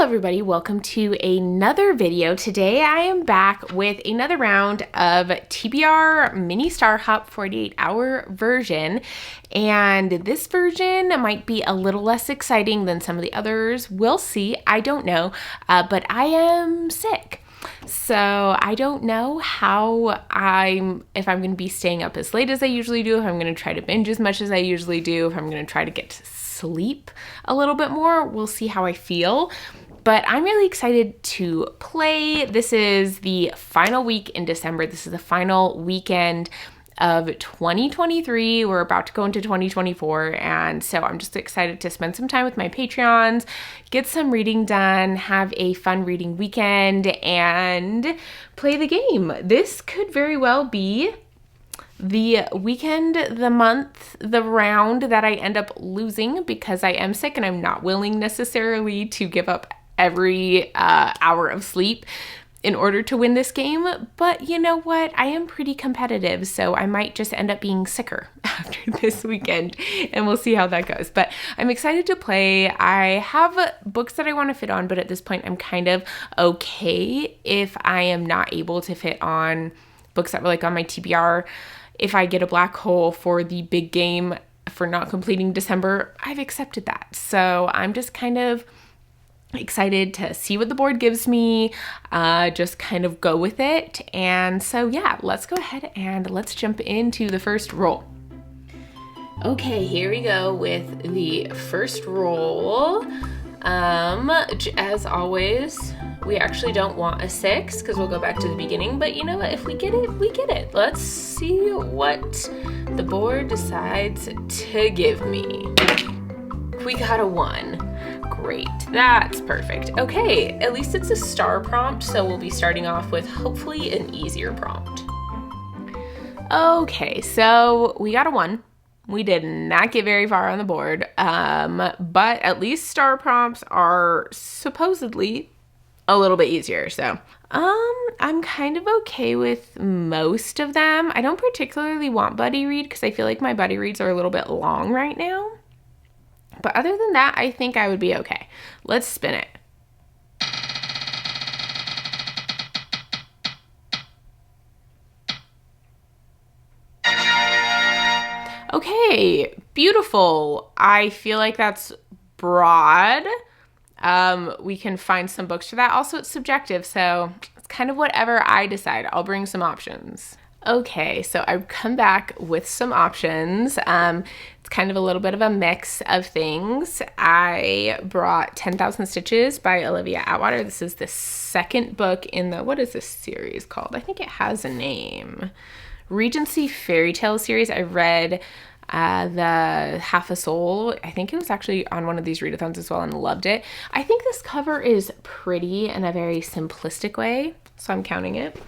Hello everybody, welcome to another video. Today I am back with another round of TBR Mini Star Hop 48-hour version, and this version might be a little less exciting than some of the others. We'll see, I don't know, but I am sick. So I don't know if I'm going to be staying up as late as I usually do, if I'm going to try to binge as much as I usually do, if I'm going to try to get to sleep a little bit more. We'll see how I feel. But I'm really excited to play. This is the final week in December. This is the final weekend of 2023. We're about to go into 2024. And so I'm just excited to spend some time with my Patreons, get some reading done, have a fun reading weekend, and play the game. This could very well be the weekend, the month, the round that I end up losing because I am sick and I'm not willing necessarily to give up every hour of sleep in order to win this game. But you know what? I am pretty competitive, so I might just end up being sicker after this weekend, and we'll see how that goes. But I'm excited to play. I have books that I want to fit on, but at this point I'm kind of okay if I am not able to fit on books that were like on my TBR. If I get a black hole for the big game for not completing December, I've accepted that. So I'm just kind of excited to see what the board gives me, just kind of go with it. And so yeah, let's go ahead and let's jump into the first roll. Okay, here we go with the first roll. As always, we actually don't want a 6 because we'll go back to the beginning, but you know what? If we get it, we get it. Let's see what the board decides to give me. We got a 1. Great, that's perfect. Okay, at least it's a star prompt, so we'll be starting off with hopefully an easier prompt. Okay, so we got a 1. We did not get very far on the board, but at least star prompts are supposedly a little bit easier. So I'm kind of okay with most of them. I don't particularly want buddy read because I feel like my buddy reads are a little bit long right now. But other than that, I think I would be okay. Let's spin it. Okay, beautiful. I feel like that's broad. We can find some books for that. Also, it's subjective, so it's kind of whatever I decide. I'll bring some options. Okay, so I've come back with some options. It's kind of a little bit of a mix of things. I brought 10,000 Stitches by Olivia Atwater. This is the second book in the, what is this series called? I think it has a name. Regency Fairy Tale series. I read the Half a Soul. I think it was actually on one of these readathons as well and loved it. I think this cover is pretty in a very simplistic way, so I'm counting it.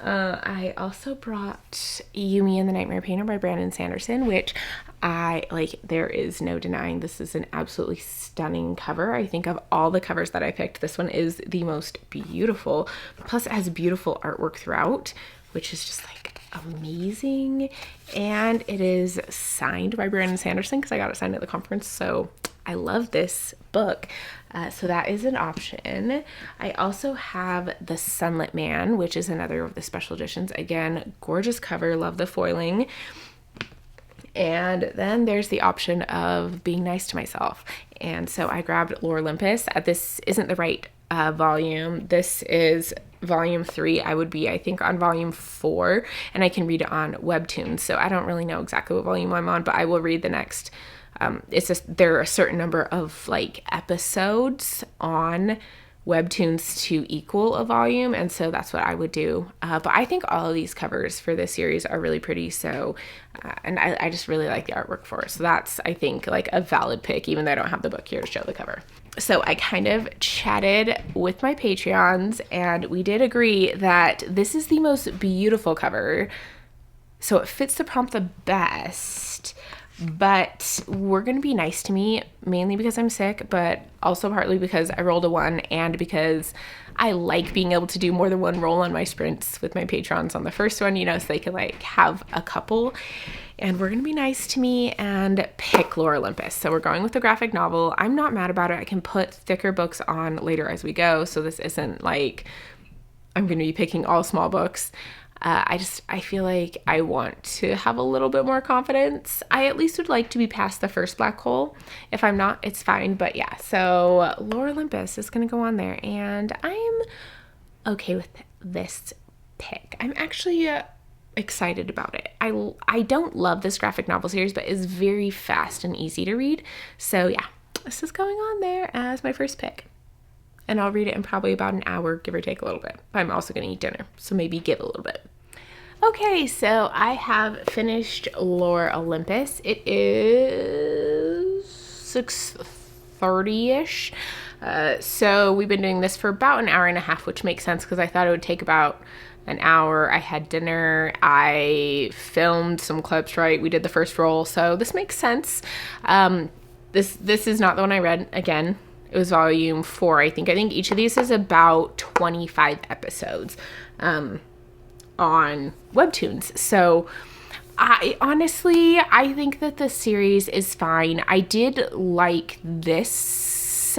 I also brought Yumi and the Nightmare Painter by Brandon Sanderson, which I like. There is no denying this is an absolutely stunning cover. I think of all the covers that I picked, this one is the most beautiful. Plus it has beautiful artwork throughout, which is just like amazing. And it is signed by Brandon Sanderson because I got it signed at the conference. So I love this book. So that is an option. I also have The Sunlit Man, which is another of the special editions. Again, gorgeous cover, love the foiling. And then there's the option of Being Nice to Myself. And so I grabbed Lore Olympus. This isn't the right volume. This is volume 3. I would be, I think, on volume 4, and I can read it on Webtoons. So I don't really know exactly what volume I'm on, but I will read the next. There are a certain number of like episodes on Webtoons to equal a volume, and so that's what I would do. But I think all of these covers for this series are really pretty, so and I just really like the artwork for it. So that's, I think, like a valid pick, even though I don't have the book here to show the cover. So I kind of chatted with my Patreons, and we did agree that this is the most beautiful cover, so it fits the prompt the best. but we're going to be nice to me, mainly because I'm sick, but also partly because I rolled a 1 and because I like being able to do more than one roll on my sprints with my patrons on the first one, you know, so they can like have a couple. And we're going to be nice to me and pick Lore Olympus. So we're going with the graphic novel. I'm not mad about it. I can put thicker books on later as we go. So this isn't like I'm going to be picking all small books. I feel like I want to have a little bit more confidence. I at least would like to be past the first black hole. If I'm not, it's fine. But yeah, so Lore Olympus is going to go on there. And I'm okay with this pick. I'm actually excited about it. I don't love this graphic novel series, but it's very fast and easy to read. So yeah, this is going on there as my first pick. And I'll read it in probably about an hour, give or take a little bit. I'm also going to eat dinner, so maybe give a little bit. Okay, so I have finished Lore Olympus. It is 6:30-ish. So we've been doing this for about an hour and a half, which makes sense because I thought it would take about an hour. I had dinner. I filmed some clips, right? We did the first roll, so this makes sense. This is not the one I read. Again, it was volume 4, I think. I think each of these is about 25 episodes on Webtoons. So I think that the series is fine. I did like this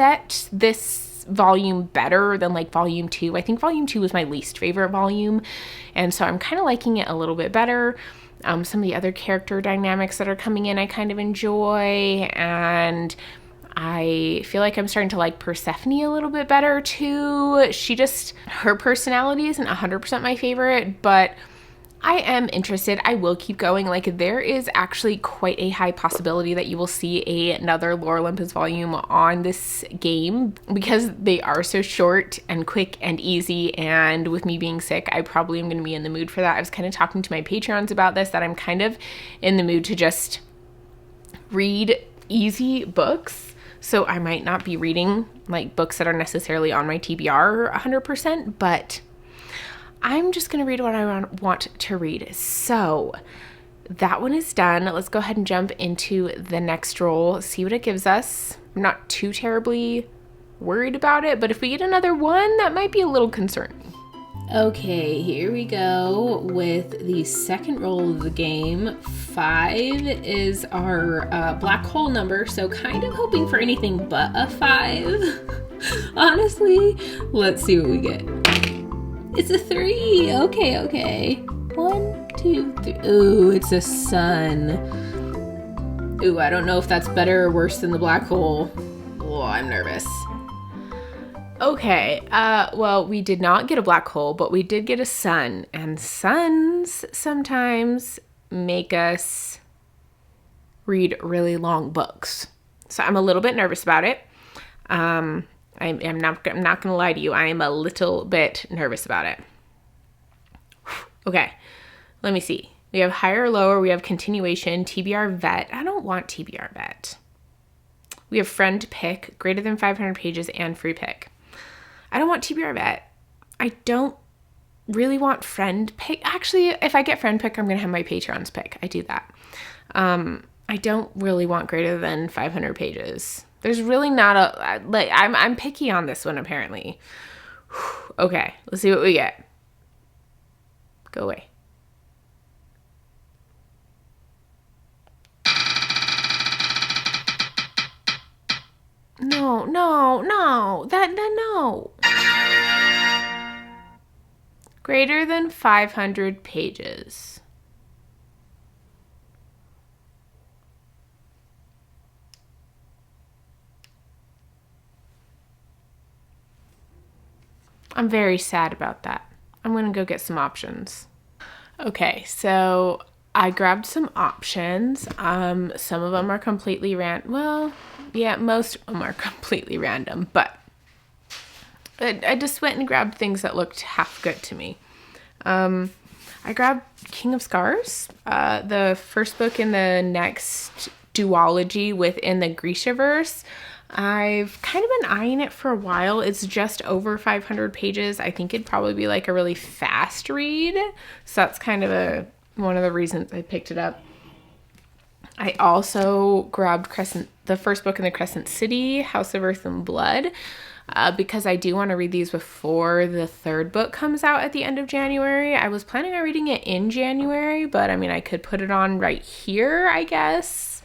volume better than like volume 2. I think volume 2 was my least favorite volume. And so I'm kind of liking it a little bit better. Some of the other character dynamics that are coming in, I kind of enjoy. And I feel like I'm starting to like Persephone a little bit better too. Her personality isn't 100% my favorite, but I am interested. I will keep going. Like, there is actually quite a high possibility that you will see another Lore Olympus volume on this game because they are so short and quick and easy. And with me being sick, I probably am going to be in the mood for that. I was kind of talking to my patrons about this, that I'm kind of in the mood to just read easy books. So I might not be reading like books that are necessarily on my TBR 100%, but I'm just going to read what I want to read. So that one is done. Let's go ahead and jump into the next roll, see what it gives us. I'm not too terribly worried about it, but if we get another 1, that might be a little concerning. Okay, here we go with the second roll of the game. 5 is our black hole number, so kind of hoping for anything but a 5. Honestly, let's see what we get. It's a 3. Okay. 1, 2, 3. Ooh, it's a sun. Ooh, I don't know if that's better or worse than the black hole. Oh, I'm nervous. Okay, well, we did not get a black hole, but we did get a sun, and suns sometimes make us read really long books. So I'm a little bit nervous about it. I'm not going to lie to you. I am a little bit nervous about it. Okay, let me see. We have higher or lower. We have continuation, TBR vet. I don't want TBR vet. We have friend pick, greater than 500 pages, and free pick. I don't want TBR vet. I don't really want friend pick. Actually, if I get friend pick, I'm going to have my patrons pick. I do that. I don't really want greater than 500 pages. There's really not a, like, I'm picky on this one, apparently. Okay, let's see what we get. Go away. No. No. Greater than 500 pages. I'm very sad about that. I'm going to go get some options. Okay, so I grabbed some options. Some of them are completely random. Well, yeah, most of them are completely random, but I just went and grabbed things that looked half good to me. I grabbed King of Scars, the first book in the next duology within the Grishaverse. I've kind of been eyeing it for a while. It's just over 500 pages. I think it'd probably be like a really fast read. So that's kind of one of the reasons I picked it up. I also grabbed the first book in the Crescent City, House of Earth and Blood, because I do want to read these before the third book comes out at the end of January. I was planning on reading it in January, but I mean, I could put it on right here, I guess.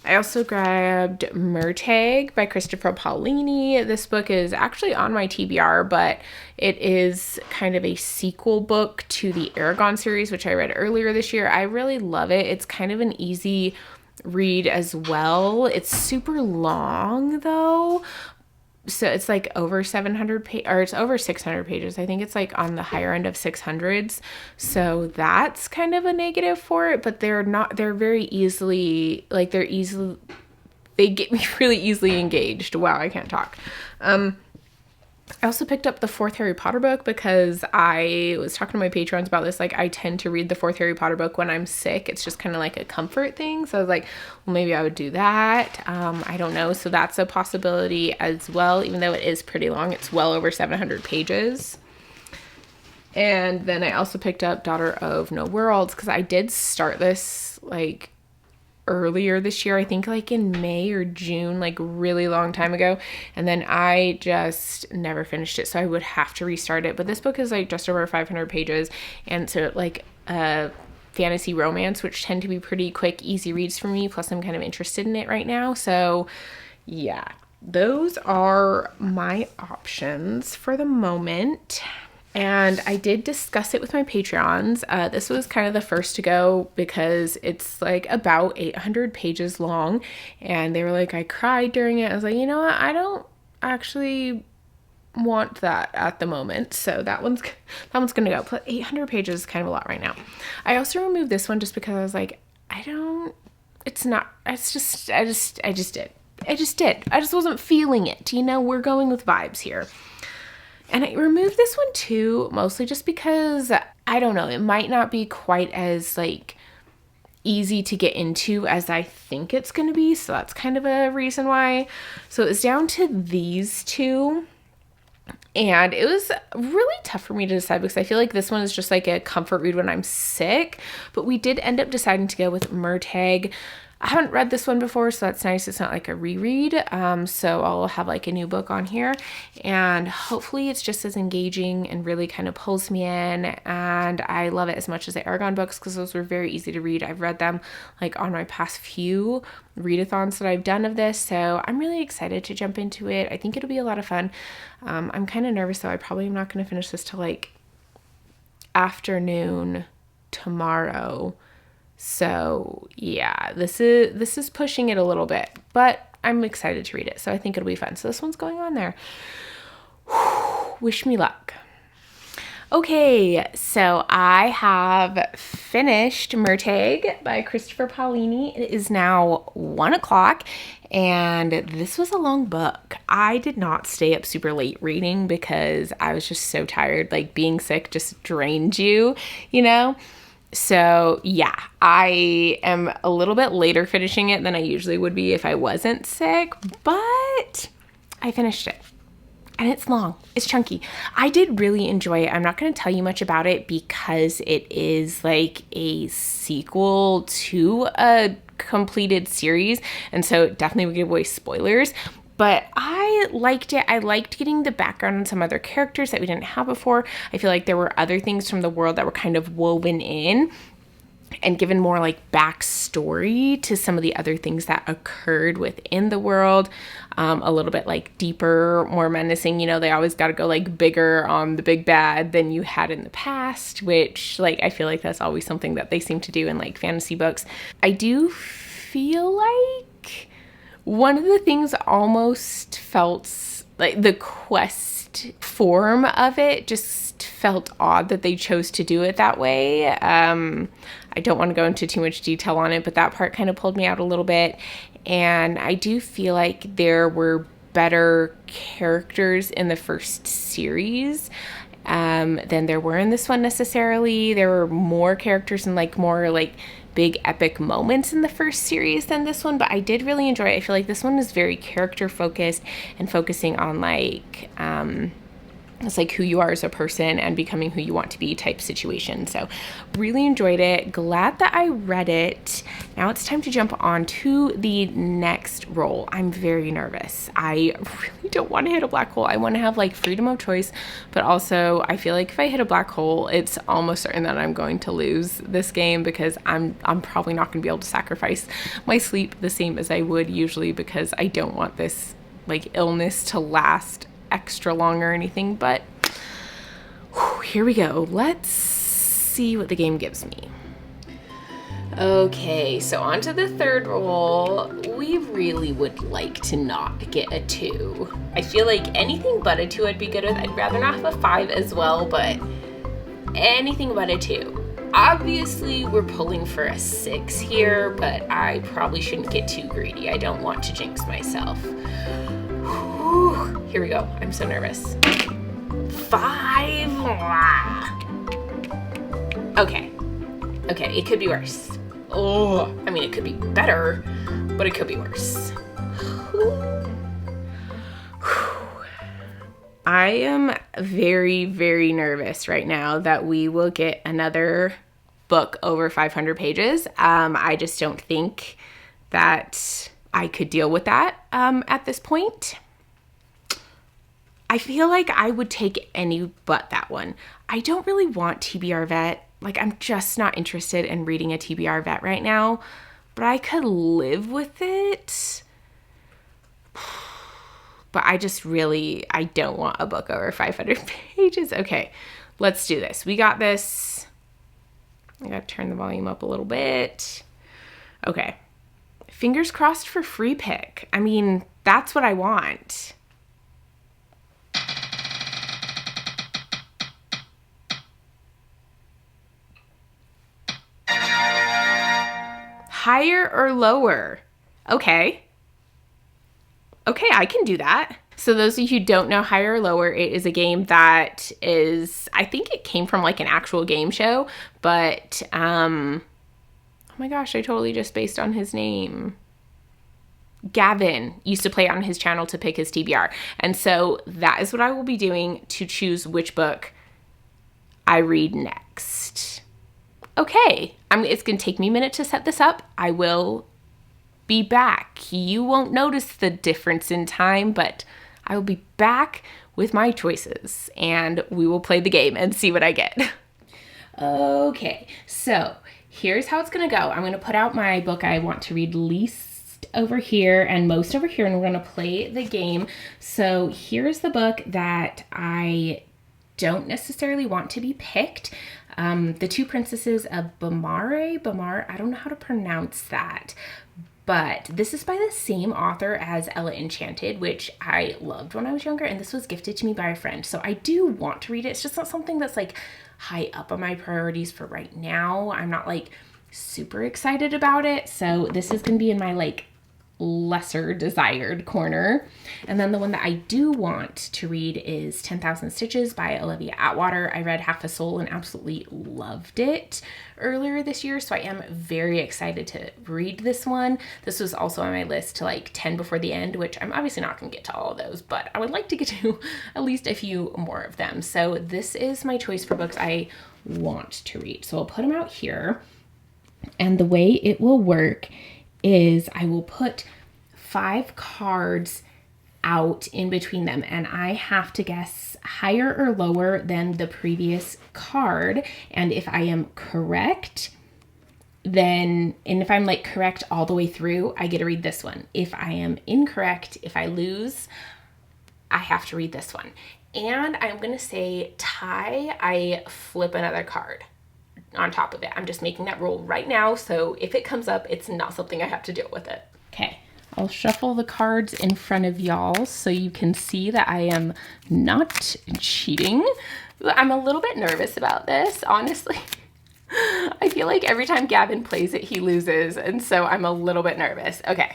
I also grabbed Murtagh by Christopher Paolini. This book is actually on my TBR, but it is kind of a sequel book to the Aragon series, which I read earlier this year. I really love it. It's kind of an easy read as well. It's super long though. So it's like over 700 pages, or it's over 600 pages. I think it's like on the higher end of 600s. So that's kind of a negative for it, but they're very easily, like they get me really easily engaged. Wow, I can't talk. I also picked up the fourth Harry Potter book because I was talking to my patrons about this. Like, I tend to read the fourth Harry Potter book when I'm sick. It's just kind of like a comfort thing. So I was like, well, maybe I would do that. I don't know. So that's a possibility as well, even though it is pretty long. It's well over 700 pages. And then I also picked up Daughter of No Worlds because I did start this like earlier this year, I think like in May or June, like really long time ago, and then I just never finished it, so I would have to restart it. But this book is like just over 500 pages, and so like fantasy romance, which tend to be pretty quick, easy reads for me, plus I'm kind of interested in it right now. So yeah, those are my options for the moment. And I did discuss it with my Patreons. This was kind of the first to go because it's like about 800 pages long. And they were like, I cried during it. I was like, you know what? I don't actually want that at the moment. So that one's going to go. But 800 pages is kind of a lot right now. I also removed this one just because I was like, I just did. I just wasn't feeling it. You know, we're going with vibes here. And I removed this one too, mostly just because, I don't know, it might not be quite as like easy to get into as I think it's going to be. So that's kind of a reason why. So it's down to these two. And it was really tough for me to decide because I feel like this one is just like a comfort read when I'm sick. But we did end up deciding to go with Murtagh. I haven't read this one before, so that's nice. It's not like a reread. So I'll have like a new book on here, and hopefully it's just as engaging and really kind of pulls me in. And I love it as much as the Aragon books because those were very easy to read. I've read them like on my past few readathons that I've done of this, so I'm really excited to jump into it. I think it'll be a lot of fun. I'm kind of nervous though. I probably am not going to finish this till like afternoon tomorrow. So yeah, this is pushing it a little bit, but I'm excited to read it. So I think it'll be fun. So this one's going on there. Wish me luck. Okay, so I have finished Murtagh by Christopher Paolini. It is now 1 o'clock, and this was a long book. I did not stay up super late reading because I was just so tired. Like, being sick just drained you, you know? So yeah, I am a little bit later finishing it than I usually would be if I wasn't sick, but I finished it. And it's long. It's chunky. I did really enjoy it. I'm not going to tell you much about it because it is like a sequel to a completed series, and so it definitely would give away spoilers. But I liked it. I liked getting the background on some other characters that we didn't have before. I feel like there were other things from the world that were kind of woven in and given more like backstory to some of the other things that occurred within the world. A little bit like deeper, more menacing. You know, they always got to go like bigger on the big bad than you had in the past, which like I feel like that's always something that they seem to do in like fantasy books. I do feel like one of the things almost felt like the quest form of it just felt odd that they chose to do it that way. I don't want to go into too much detail on it, but that part kind of pulled me out a little bit. And I do feel like there were better characters in the first series than there were in this one necessarily. There were more characters and like more like big epic moments in the first series than this one, but I did really enjoy it. I feel like this one is very character focused and focusing on like It's like who you are as a person and becoming who you want to be type situation. So really enjoyed it. Glad that I read it. Now it's time to jump on to the next role. I'm very nervous. I really don't want to hit a black hole. I want to have like freedom of choice, but also I feel like if I hit a black hole, it's almost certain that I'm going to lose this game because I'm probably not going to be able to sacrifice my sleep the same as I would usually because I don't want this like illness to last extra long or anything, but here we go. Let's see what the game gives me. Okay, so on to the third roll. We really would like to not get a 2. I feel like anything but a 2 I'd be good with. I'd rather not have a 5 as well, but anything but a 2. Obviously, we're pulling for a 6 here, but I probably shouldn't get too greedy. I don't want to jinx myself. Whew. Here we go. I'm so nervous. 5. Okay. Okay, it could be worse. Oh, I mean, it could be better, but it could be worse. I am very, very nervous right now that we will get another book over 500 pages. I just don't think that I could deal with that at this point. I feel like I would take any but that one. I don't really want TBR Vet. Like, I'm just not interested in reading a TBR Vet right now, but I could live with it. But I don't want a book over 500 pages. Okay, let's do this. We got this. I gotta turn the volume up a little bit. Okay. Fingers crossed for free pick. I mean, that's what I want. Higher or lower? Okay. Okay, I can do that. So those of you who don't know Higher or Lower, it is a game that is, I think it came from like an actual game show, but, oh my gosh, I totally just spaced on his name. Gavin used to play on his channel to pick his TBR. And so that is what I will be doing to choose which book I read next. Okay, it's gonna take me a minute to set this up. I will be back. You won't notice the difference in time, but I will be back with my choices and we will play the game and see what I get. Okay, so here's how it's gonna go. I'm gonna put out my book I want to read least over here and most over here, and we're gonna play the game. So here's the book that I don't necessarily want to be picked. The Two Princesses of Bamar, I don't know how to pronounce that, but this is by the same author as Ella Enchanted, which I loved when I was younger, and this was gifted to me by a friend. So I do want to read it. It's just not something that's like high up on my priorities for right now. I'm not like super excited about it. So this is gonna be in my like lesser desired corner. And then the one that I do want to read is 10,000 Stitches by Olivia Atwater. I read Half a Soul and absolutely loved it earlier this year, so I am very excited to read this one. This was also on my list to like 10 before the end, which I'm obviously not going to get to all of those, but I would like to get to at least a few more of them. So this is my choice for books I want to read. So I'll put them out here, and the way it will work is I will put 5 cards out in between them, and I have to guess higher or lower than the previous card. And if I am correct, then, and if I'm like correct all the way through, I get to read this one. If I am incorrect, if I lose, I have to read this one. And I'm gonna say tie, I flip another card on top of it. I'm just making that rule right now, so if it comes up, it's not something I have to deal with it. Okay, I'll shuffle the cards in front of y'all so you can see that I am not cheating. I'm a little bit nervous about this, honestly. I feel like every time Gavin plays it, he loses, and so I'm a little bit nervous. Okay.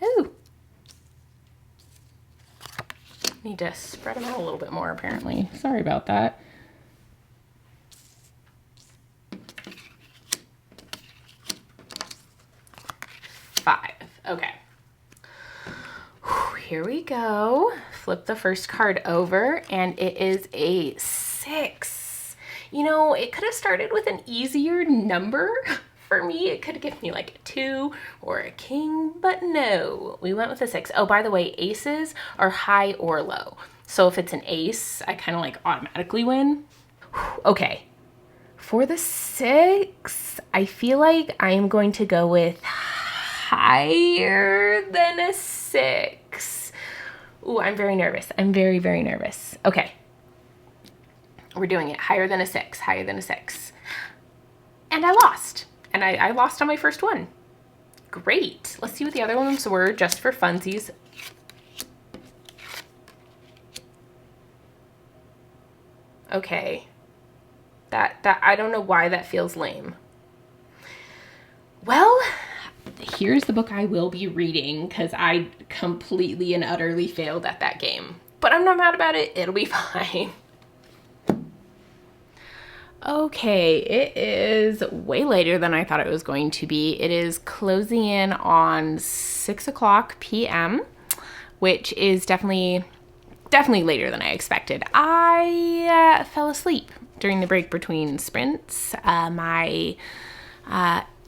Ooh. Need to spread them out a little bit more, apparently. Sorry about that. Five. Okay. Whew, here we go. Flip the first card over, and it is a 6. You know, it could have started with an easier number. For me, it could have given me like a 2 or a king, but no, we went with a 6. Oh, by the way, aces are high or low. So if it's an ace, I kind of like automatically win. Okay, for the 6, I feel like I am going to go with higher than a 6. Ooh, I'm very nervous. I'm very, very nervous. Okay, we're doing it. Higher than a 6, higher than a 6. And I lost. And I lost on my first one. Great. Let's see what the other ones were, just for funsies. Okay. That I don't know why that feels lame. Well, here's the book I will be reading, because I completely and utterly failed at that game. But I'm not mad about it. It'll be fine. Okay, it is way later than I thought it was going to be. It is closing in on 6 o'clock p.m., which is definitely later than I expected. I fell asleep during the break between sprints. My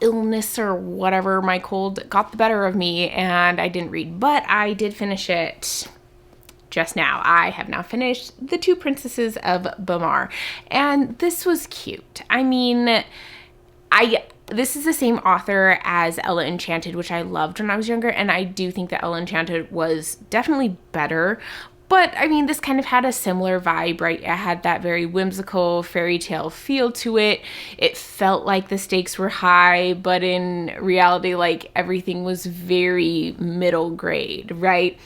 illness or whatever, my cold, got the better of me, and I didn't read, but I did finish it just now. I have now finished The Two Princesses of Bamar, and this was cute. I mean, this is the same author as Ella Enchanted, which I loved when I was younger, and I do think that Ella Enchanted was definitely better. But I mean, this kind of had a similar vibe, right? It had that very whimsical fairy tale feel to it. It felt like the stakes were high, but in reality, like everything was very middle grade, right?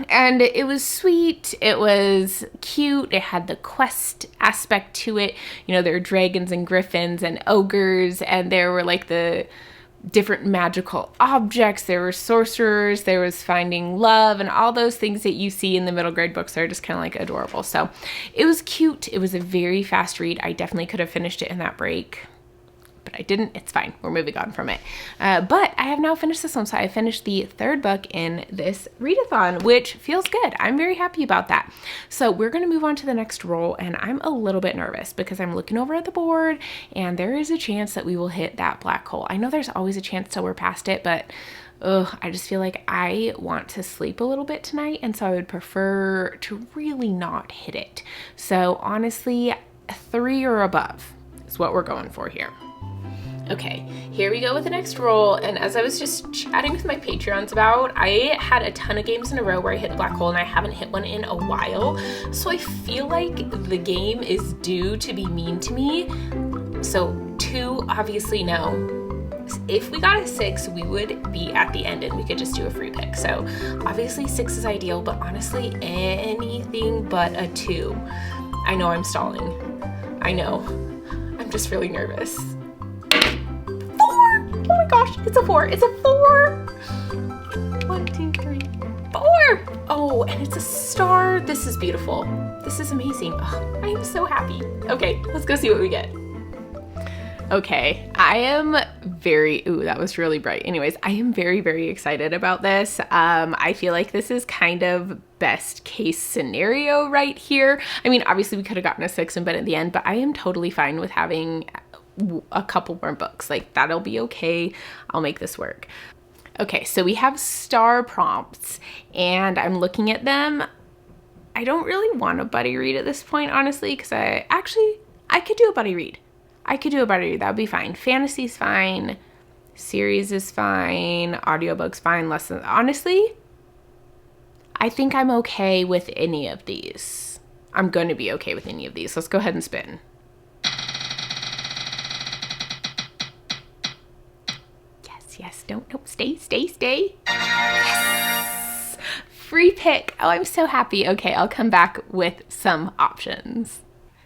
And it was sweet, it was cute, it had the quest aspect to it. You know, there were dragons and griffins and ogres, and there were like the different magical objects, there were sorcerers, there was finding love, and all those things that you see in the middle grade books are just kind of like adorable. So it was cute, it was a very fast read. I definitely could have finished it in that break, but I didn't. It's fine. We're moving on from it. But I have now finished this one. So I finished the 3rd book in this readathon, which feels good. I'm very happy about that. So we're going to move on to the next roll, and I'm a little bit nervous because I'm looking over at the board and there is a chance that we will hit that black hole. I know there's always a chance till we're past it, but I just feel like I want to sleep a little bit tonight, and so I would prefer to really not hit it. So honestly, 3 or above is what we're going for here. Okay, here we go with the next roll, and as I was just chatting with my Patreons about, I had a ton of games in a row where I hit the black hole, and I haven't hit one in a while, so I feel like the game is due to be mean to me. So 2, obviously no. If we got a 6, we would be at the end and we could just do a free pick. So obviously 6 is ideal, but honestly anything but a 2. I know I'm stalling. I know. I'm just really nervous. 4! Oh my gosh, it's a 4. It's a 4! 1, 2, 3, 4! Oh, and it's a star. This is beautiful. This is amazing. Oh, I am so happy. Okay, let's go see what we get. Okay, I am ooh, that was really bright. Anyways, I am very, very excited about this. I feel like this is kind of best case scenario right here. I mean, obviously we could have gotten a 6 and been at the end, but I am totally fine with having a couple more books. Like, that'll be okay. I'll make this work. Okay, so we have star prompts, and I'm looking at them. I don't really want a buddy read at this point, honestly, because I could do a buddy read. That would be fine. Fantasy's fine. Series is fine. Audiobook's fine. Lessons. Honestly, I think I'm okay with any of these. I'm going to be okay with any of these. Let's go ahead and spin. Yes. Don't. Stay. Yes! Free pick. Oh, I'm so happy. Okay, I'll come back with some options.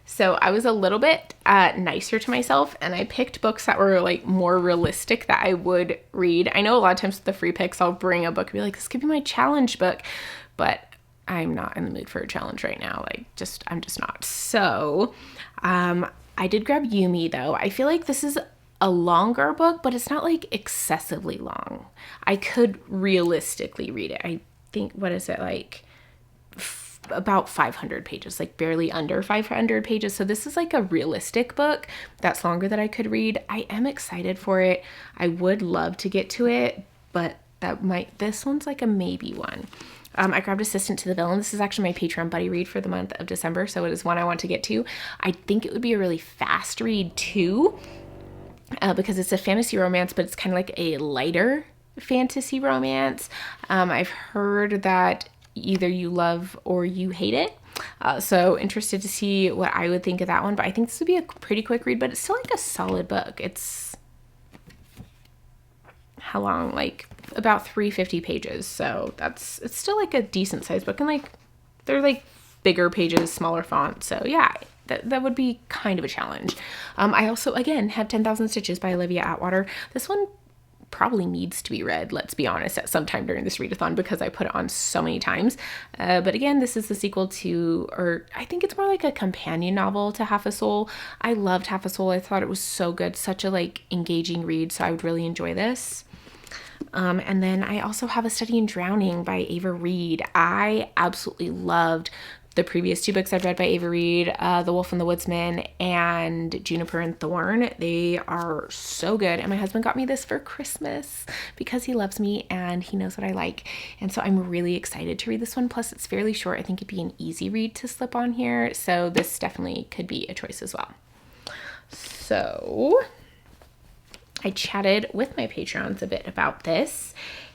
So I was a little bit nicer to myself, and I picked books that were like more realistic that I would read. I know a lot of times with the free picks, I'll bring a book and be like, this could be my challenge book, but I'm not in the mood for a challenge right now. I'm just not. So I did grab Yumi though. I feel like this is a longer book, but it's not like excessively long. I could realistically read it. I think, what is it, like about 500 pages, like barely under 500 pages. So this is like a realistic book that's longer than I could read. I am excited for it. I would love to get to it, but this one's like a maybe one. I grabbed Assistant to the Villain. This is actually my Patreon buddy read for the month of December, so it is one I want to get to. I think it would be a really fast read too, because it's a fantasy romance, but it's kind of like a lighter fantasy romance. I've heard that either you love or you hate it. So interested to see what I would think of that one. But I think this would be a pretty quick read, but it's still like a solid book. It's how long? Like about 350 pages. So it's still like a decent sized book. And like they're like bigger pages, smaller font. So yeah, that would be kind of a challenge. I also, again, have 10,000 Stitches by Olivia Atwater. This one probably needs to be read, let's be honest, at some time during this readathon because I put it on so many times. But again, this is the sequel to, or I think it's more like a companion novel to Half a Soul. I loved Half a Soul. I thought it was so good, such a like engaging read, so I would really enjoy this. And then I also have A Study in Drowning by Ava Reed. I absolutely loved the previous two books I've read by Ava Reed, The Wolf and the Woodsman and Juniper and Thorn. They are so good. And my husband got me this for Christmas because he loves me and he knows what I like. And so I'm really excited to read this one. Plus it's fairly short. I think it'd be an easy read to slip on here. So this definitely could be a choice as well. So I chatted with my Patreons a bit about this,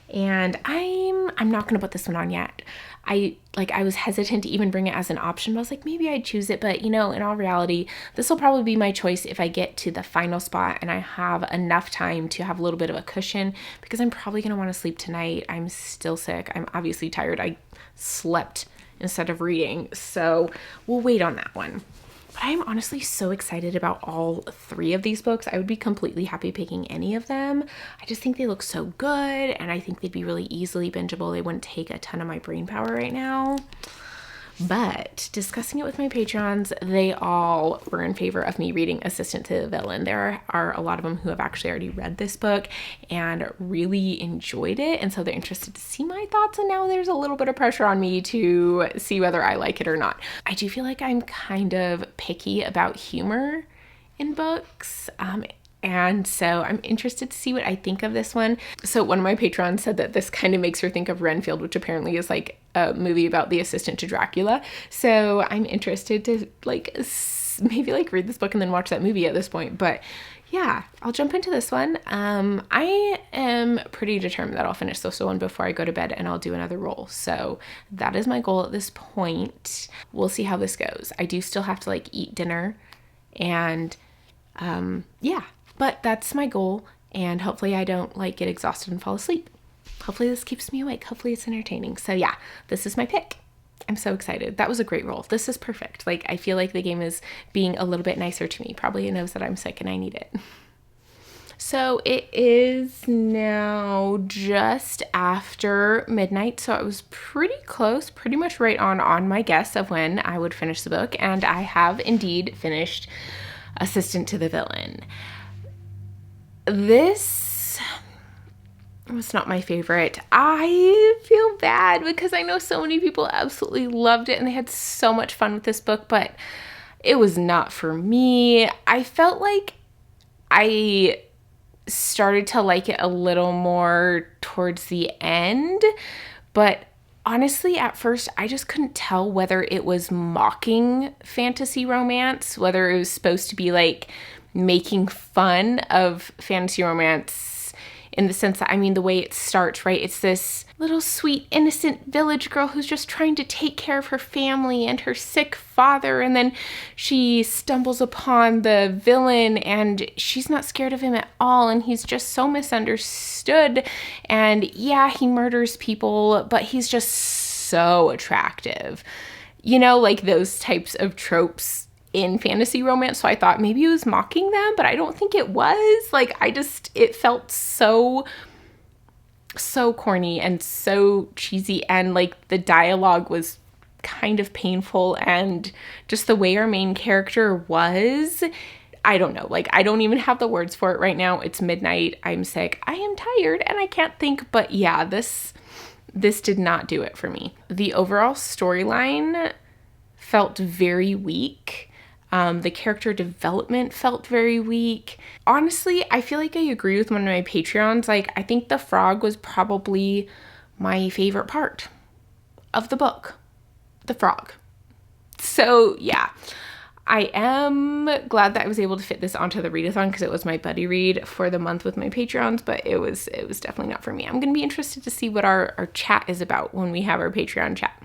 and I'm not gonna put this one on yet. I was hesitant to even bring it as an option, but I was like, maybe I'd choose it. But you know, in all reality, this will probably be my choice if I get to the final spot and I have enough time to have a little bit of a cushion, because I'm probably gonna want to sleep tonight. I'm still sick. I'm obviously tired. I slept instead of reading, so we'll wait on that one. But I'm honestly so excited about all three of these books. I would be completely happy picking any of them. I just think they look so good, and I think they'd be really easily bingeable. They wouldn't take a ton of my brain power right now. But discussing it with my patrons, they all were in favor of me reading Assistant to the Villain. There are a lot of them who have actually already read this book and really enjoyed it, and so they're interested to see my thoughts, and now there's a little bit of pressure on me to see whether I like it or not. I do feel like I'm kind of picky about humor in books, and so I'm interested to see what I think of this one. So one of my patrons said that this kind of makes her think of Renfield, which apparently is like a movie about the assistant to Dracula. So I'm interested to maybe read this book and then watch that movie at this point. But yeah, I'll jump into this one. I am pretty determined that I'll finish this one before I go to bed, and I'll do another roll. So that is my goal at this point. We'll see how this goes. I do still have to eat dinner, and yeah. But that's my goal, and hopefully I don't get exhausted and fall asleep. Hopefully this keeps me awake. Hopefully it's entertaining. So yeah, this is my pick. I'm so excited. That was a great roll. This is perfect. I feel like the game is being a little bit nicer to me. Probably it knows that I'm sick and I need it. So it is now just after midnight, so it was pretty close, pretty much right on my guess of when I would finish the book, and I have indeed finished Assistant to the Villain. This was not my favorite. I feel bad because I know so many people absolutely loved it and they had so much fun with this book, but it was not for me. I felt like I started to like it a little more towards the end, but honestly, at first, I just couldn't tell whether it was mocking fantasy romance, whether it was supposed to be making fun of fantasy romance in the sense that, the way it starts, right? It's this little sweet, innocent village girl who's just trying to take care of her family and her sick father, and then she stumbles upon the villain, and she's not scared of him at all, and he's just so misunderstood, and yeah, he murders people, but he's just so attractive. Those types of tropes in fantasy romance. So I thought maybe it was mocking them, but I don't think it was. It felt so corny and so cheesy, and the dialogue was kind of painful, and just the way our main character was, I don't know, I don't even have the words for it right now. It's midnight, I'm sick, I am tired, and I can't think, but yeah, this this did not do it for me. The overall storyline felt very weak. The character development felt very weak. Honestly, I feel like I agree with one of my Patreons. Like, I think the frog was probably my favorite part of the book. The frog. So yeah, I am glad that I was able to fit this onto the readathon because it was my buddy read for the month with my Patreons, but it was definitely not for me. I'm going to be interested to see what our chat is about when we have our Patreon chat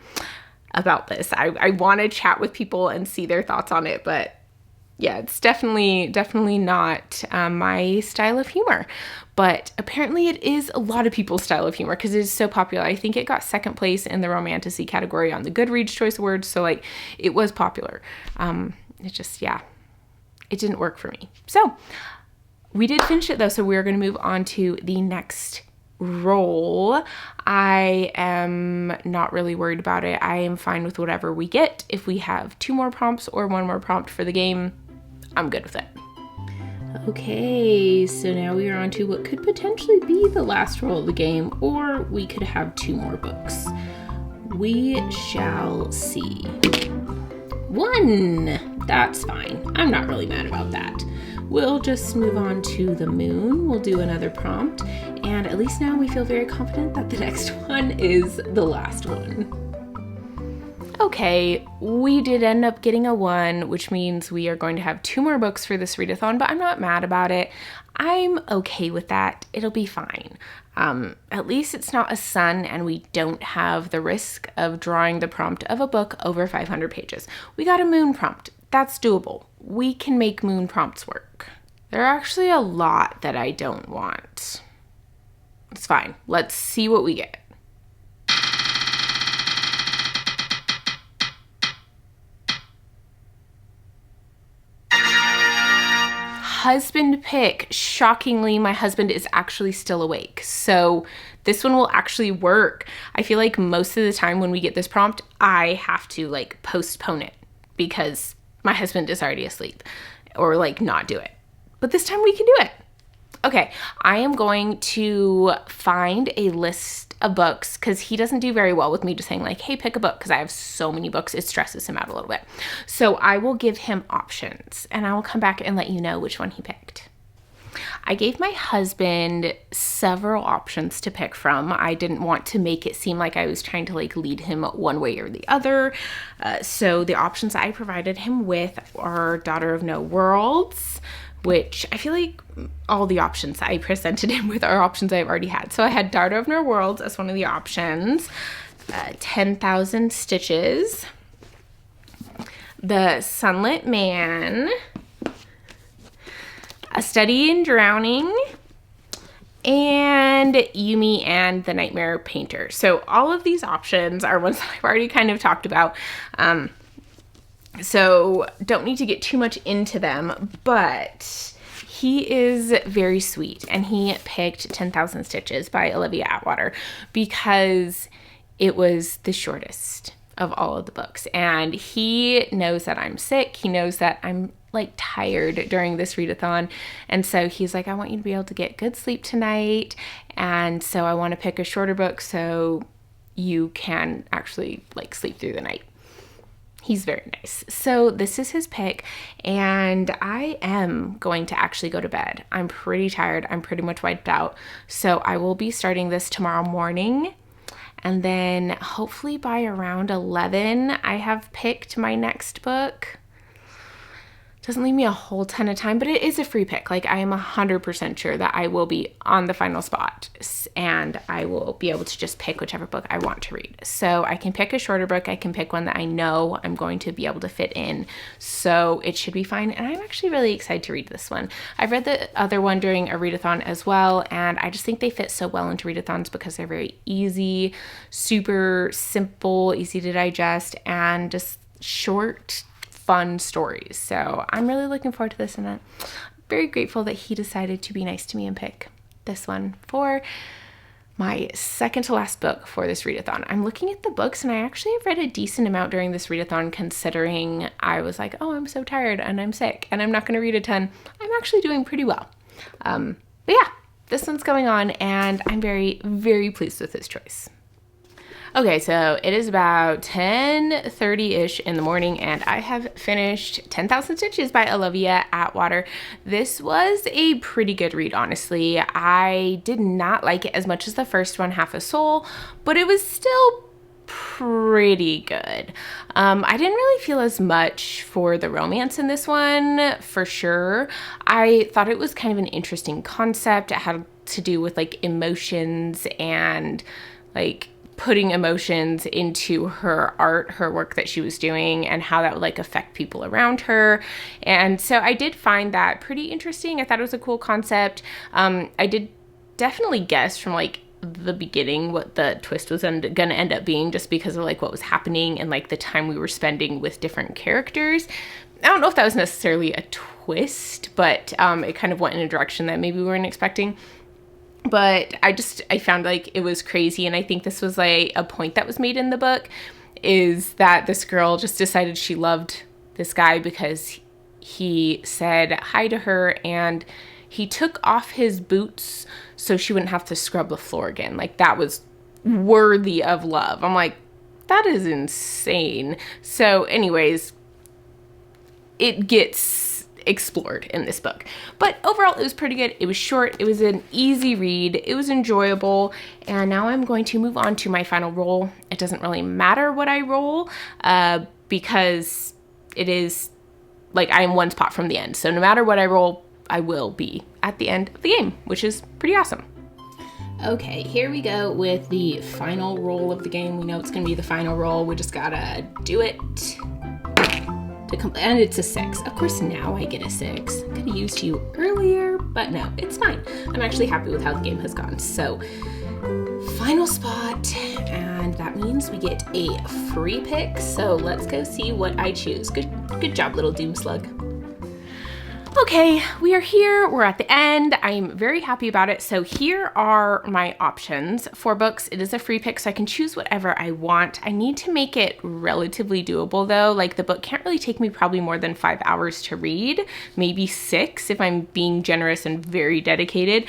about this. I want to chat with people and see their thoughts on it, but yeah, it's definitely not my style of humor. But apparently it is a lot of people's style of humor because it is so popular. I think it got second place in the romantasy category on the Goodreads Choice Awards, so like it was popular. It just, yeah, it didn't work for me. So we did finish it though, so we're going to move on to the next roll. I am not really worried about it. I am fine with whatever we get. If we have 2 more prompts or 1 more prompt for the game, I'm good with it. Okay, so now we are on to what could potentially be the last roll of the game, or we could have 2 more books. We shall see. 1! That's fine. I'm not really mad about that. We'll just move on to the moon. We'll do another prompt, and at least now we feel very confident that the next one is the last one. Okay, we did end up getting a 1, which means we are going to have 2 more books for this readathon, but I'm not mad about it. I'm okay with that. It'll be fine. At least it's not a sun and we don't have the risk of drawing the prompt of a book over 500 pages. We got a moon prompt. That's doable. We can make moon prompts work. There are actually a lot that I don't want. It's fine. Let's see what we get. Husband pick. Shockingly, my husband is actually still awake. So this one will actually work. I feel like most of the time when we get this prompt, I have to like postpone it because my husband is already asleep or like not do it. But this time we can do it. Okay, I am going to find a list of books because he doesn't do very well with me just saying like, hey, pick a book because I have so many books. It stresses him out a little bit. So I will give him options and I will come back and let you know which one he picked. I gave my husband several options to pick from. I didn't want to make it seem like I was trying to like lead him one way or the other. So the options I provided him with are Daughter of No Worlds, which I feel like all the options I presented him with are options I've already had. So I had Daughter of No Worlds as one of the options, 10,000 Stitches, The Sunlit Man, A Study in Drowning, and Yumi and the Nightmare Painter. So all of these options are ones that I've already kind of talked about. So don't need to get too much into them, but he is very sweet and he picked 10,000 Stitches by Olivia Atwater because it was the shortest of all of the books. And he knows that I'm sick. He knows that I'm like tired during this readathon. And so he's like, I want you to be able to get good sleep tonight. And so I want to pick a shorter book so you can actually like sleep through the night. He's very nice. So this is his pick, and I am going to actually go to bed. I'm pretty tired. I'm pretty much wiped out. So I will be starting this tomorrow morning, and then hopefully by around 11, I have picked my next book. Doesn't leave me a whole ton of time, but it is a free pick. Like I am 100% sure that I will be on the final spot and I will be able to just pick whichever book I want to read. So I can pick a shorter book. I can pick one that I know I'm going to be able to fit in. So it should be fine. And I'm actually really excited to read this one. I've read the other one during a readathon as well. And I just think they fit so well into readathons because they're very easy, super simple, easy to digest, and just short, fun stories. So I'm really looking forward to this, and I'm very grateful that he decided to be nice to me and pick this one for my second to last book for this readathon. I'm looking at the books and I actually have read a decent amount during this readathon considering I was like, oh, I'm so tired and I'm sick and I'm not going to read a ton. I'm actually doing pretty well. But yeah, this one's going on and I'm very, very pleased with this choice. Okay, so it is about 10:30-ish in the morning, and I have finished 10,000 Stitches by Olivia Atwater. This was a pretty good read, honestly. I did not like it as much as the first one, Half a Soul, but it was still pretty good. I didn't really feel as much for the romance in this one, for sure. I thought it was kind of an interesting concept. It had to do with like emotions and like putting emotions into her art, her work that she was doing, and how that would like affect people around her. And so I did find that pretty interesting. I thought it was a cool concept. I did definitely guess from like the beginning what the twist was gonna end up being, just because of like what was happening and like the time we were spending with different characters. I don't know if that was necessarily a twist, but it kind of went in a direction that maybe we weren't expecting. But I found like it was crazy, and I think this was like a point that was made in the book, is that this girl just decided she loved this guy because he said hi to her and he took off his boots so she wouldn't have to scrub the floor again. Like, that was worthy of love. I'm like, that is insane. So anyways, it gets explored in this book. But overall, it was pretty good. It was short. It was an easy read. It was enjoyable. And now I'm going to move on to my final roll. It doesn't really matter what I roll because it is like I am one spot from the end. So no matter what I roll, I will be at the end of the game, which is pretty awesome. Okay, here we go with the final roll of the game. We know it's going to be the final roll. We just gotta do it. And it's a 6. Of course, now I get a 6. Could have used you earlier, but no, it's fine. I'm actually happy with how the game has gone. So, final spot, and that means we get a free pick. So let's go see what I choose. Good job, little Doom Slug. Okay, we are here. We're at the end. I'm very happy about it. So here are my options for books. It is a free pick, so I can choose whatever I want. I need to make it relatively doable though. Like, the book can't really take me probably more than 5 hours to read, maybe 6 if I'm being generous and very dedicated.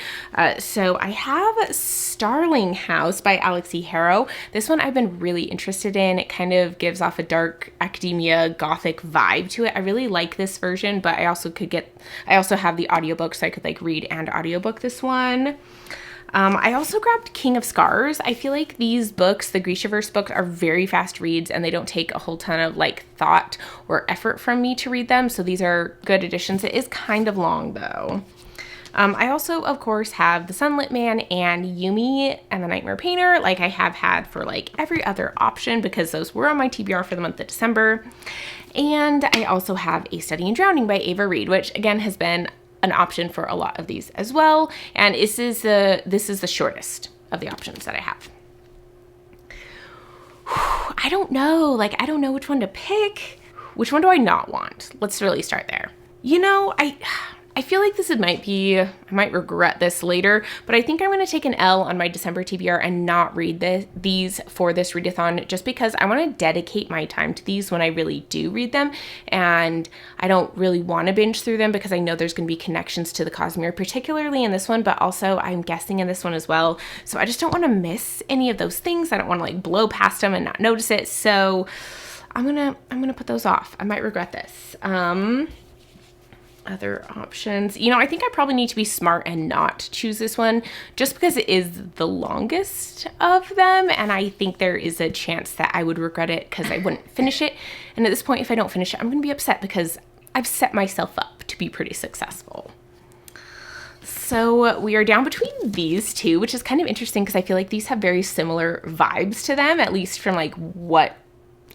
So I have Starling House by Alex E. Harrow. This one I've been really interested in. It kind of gives off a dark academia gothic vibe to it. I really like this version, but I also have the audiobook, so I could like read and audiobook this one. I also grabbed King of Scars. I feel like these books, the Grishaverse books, are very fast reads and they don't take a whole ton of like thought or effort from me to read them. So these are good additions. It is kind of long though. I also, of course, have The Sunlit Man and Yumi and the Nightmare Painter, like I have had for like every other option, because those were on my TBR for the month of December. And I also have A Study in Drowning by Ava Reid, which again has been an option for a lot of these as well. And this is the shortest of the options that I have. I don't know. I don't know which one to pick. Which one do I not want? Let's really start there. You know, I feel like I might regret this later, but I think I'm going to take an L on my December TBR and not read these for this readathon, just because I want to dedicate my time to these when I really do read them. And I don't really want to binge through them because I know there's going to be connections to the Cosmere, particularly in this one, but also I'm guessing in this one as well. So I just don't want to miss any of those things. I don't want to like blow past them and not notice it. So I'm going to put those off. I might regret this. Other options. You know, I think I probably need to be smart and not choose this one, just because it is the longest of them, and I think there is a chance that I would regret it because I wouldn't finish it. And at this point, if I don't finish it, I'm going to be upset because I've set myself up to be pretty successful. So we are down between these two, which is kind of interesting because I feel like these have very similar vibes to them, at least from like what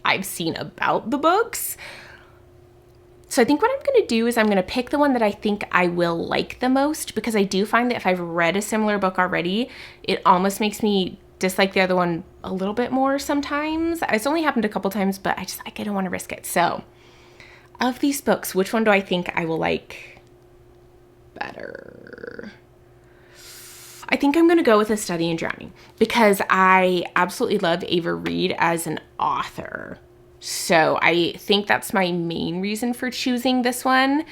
I've seen about the books. So I think what I'm going to do is I'm going to pick the one that I think I will like the most, because I do find that if I've read a similar book already, it almost makes me dislike the other one a little bit more sometimes. It's only happened a couple times, but I don't want to risk it. So of these books, which one do I think I will like better? I think I'm going to go with A Study in Drowning, because I absolutely love Ava Reid as an author. So I think that's my main reason for choosing this one.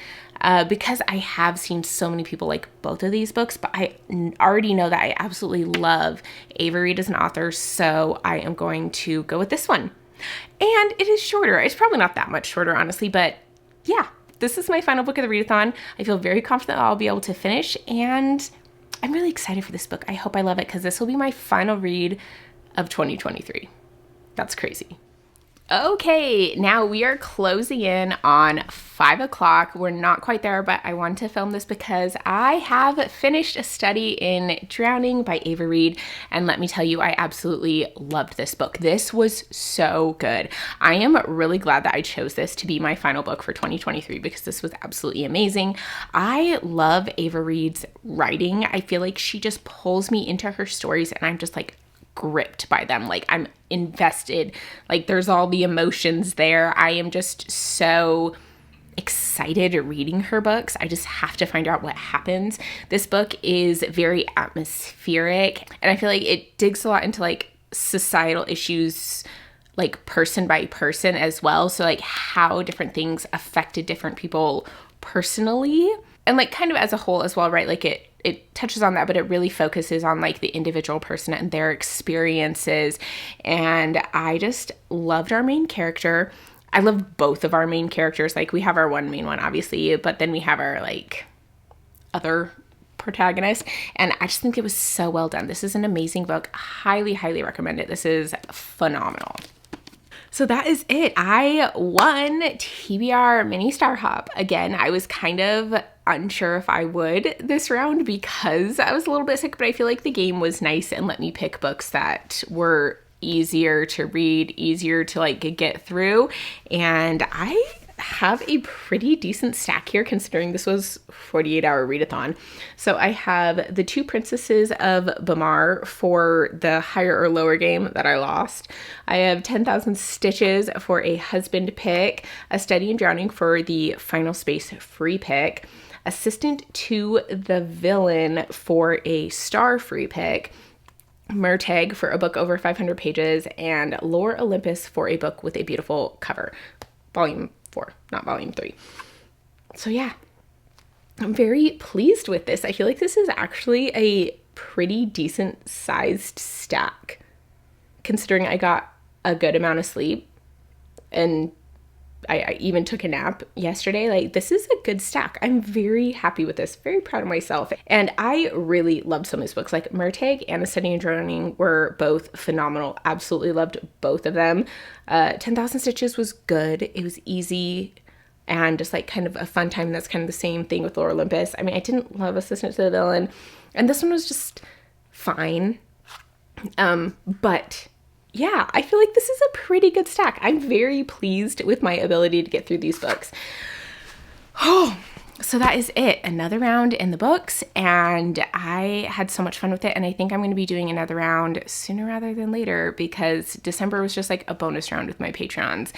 because I have seen so many people like both of these books, but I already know that I absolutely love Ava Reed as an author, so I am going to go with this one. And it is shorter. It's probably not that much shorter, honestly, but yeah, this is my final book of the readathon. I feel very confident I'll be able to finish, and I'm really excited for this book. I hope I love it because this will be my final read of 2023. That's crazy. Okay, now we are closing in on 5 o'clock. We're not quite there, but I wanted to film this because I have finished a study in Drowning by Ava Reed, and let me tell you, I absolutely loved this book. This was so good. I am really glad that I chose this to be my final book for 2023 because this was absolutely amazing. I love Ava Reed's writing. I feel like she just pulls me into her stories, and I'm just like gripped by them. Like I'm invested, like there's all the emotions there. I am just so excited reading her books. I just have to find out what happens. This book is very atmospheric, and I feel like it digs a lot into like societal issues, like person by person as well. So like how different things affected different people personally, and like kind of as a whole as well, right? Like it touches on that, but it really focuses on like the individual person and their experiences. And I just loved our main character. I love both of our main characters. Like we have our one main one, obviously, but then we have our like other protagonist. And I just think it was so well done. This is an amazing book. Highly, highly recommend it. This is phenomenal. So that is it. I won TBR Mini Star Hop. Again, I was kind of unsure if I would this round because I was a little bit sick, but I feel like the game was nice and let me pick books that were easier to read, easier to like get through. And I have a pretty decent stack here considering this was 48-hour readathon. So I have The Two Princesses of Bamar for the higher or lower game that I lost. I have 10,000 Stitches for a husband pick, A Study in Drowning for the final space free pick, Assistant to the Villain for a star free pick, Murtagh for a book over 500 pages, and Lore Olympus for a book with a beautiful cover. Volume 4, not volume 3. So yeah, I'm very pleased with this. I feel like this is actually a pretty decent sized stack considering I got a good amount of sleep and I even took a nap yesterday. Like this is a good stack. I'm very happy with this, very proud of myself. And I really loved some of these books. Like Murtagh and A Study in Drowning were both phenomenal. Absolutely loved both of them. 10,000 Stitches was good. It was easy and just like kind of a fun time. That's kind of the same thing with Lore Olympus. I mean, I didn't love Assistant to the Villain, and this one was just fine. But yeah, I feel like this is a pretty good stack. I'm very pleased with my ability to get through these books. Oh, so that is it. Another round in the books, and I had so much fun with it, and I think I'm going to be doing another round sooner rather than later because December was just like a bonus round with my Patreons,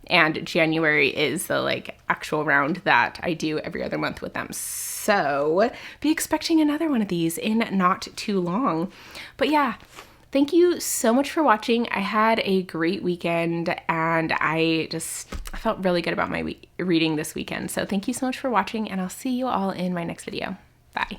and January is the like actual round that I do every other month with them. So be expecting another one of these in not too long. But yeah, thank you so much for watching. I had a great weekend and I felt really good about my reading this weekend. So thank you so much for watching, and I'll see you all in my next video. Bye.